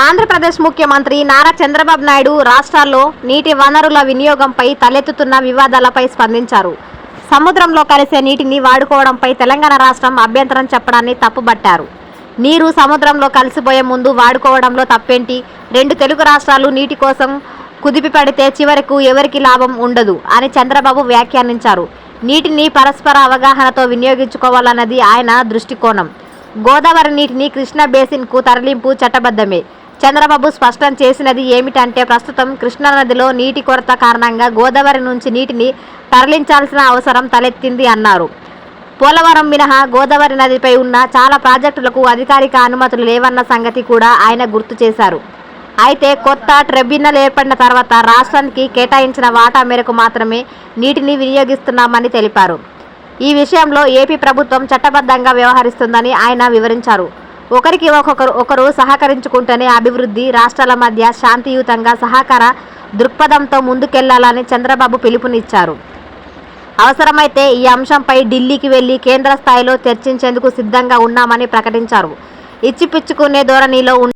ఆంధ్రప్రదేశ్ ముఖ్యమంత్రి నారా చంద్రబాబు నాయుడు రాష్ట్రాల్లో నీటి వనరుల వినియోగంపై తలెత్తుతున్న వివాదాలపై స్పందించారు. సముద్రంలో కలిసే నీటిని వాడుకోవడంపై తెలంగాణ రాష్ట్రం అభ్యంతరం చెప్పడాన్ని తప్పుబట్టారు. నీరు సముద్రంలో కలిసిపోయే ముందు వాడుకోవడంలో తప్పేంటి? రెండు తెలుగు రాష్ట్రాలు నీటి కోసం కుదిపి పడితే చివరకు ఎవరికి లాభం ఉండదు అని చంద్రబాబు వ్యాఖ్యానించారు. నీటిని పరస్పర అవగాహనతో వినియోగించుకోవాలన్నది ఆయన దృష్టికోణం. గోదావరి నీటిని కృష్ణా బేసిన్కు తరలింపు చట్టబద్ధమే. చంద్రబాబు స్పష్టం చేసినది ఏమిటంటే ప్రస్తుతం కృష్ణానదిలో నీటి కొరత కారణంగా గోదావరి నుంచి నీటిని తరలించాల్సిన అవసరం తలెత్తింది అన్నారు. పోలవరం మినహా గోదావరి నదిపై ఉన్న చాలా ప్రాజెక్టులకు అధికారిక అనుమతులు లేవన్న సంగతి కూడా ఆయన గుర్తు చేశారు. అయితే కొత్త ట్రిబ్యునల్ ఏర్పడిన తర్వాత రాష్ట్రానికి కేటాయించిన వాటా మేరకు మాత్రమే నీటిని వినియోగిస్తున్నామని తెలిపారు. ఈ విషయంలో ఏపీ ప్రభుత్వం చట్టబద్ధంగా వ్యవహరిస్తుందని ఆయన వివరించారు. ఒకరికి ఒకరు సహకరించుకుంటేనే అభివృద్ధి, రాష్ట్రాల మధ్య శాంతియుతంగా సహకార దృక్పథంతో ముందుకెళ్లాలని చంద్రబాబు పిలుపునిచ్చారు. అవసరమైతే ఈ అంశంపై ఢిల్లీకి వెళ్లి కేంద్ర స్థాయిలో చర్చించేందుకు సిద్ధంగా ఉన్నామని ప్రకటించారు. ఇచ్చిపుచ్చుకునే ధోరణిలో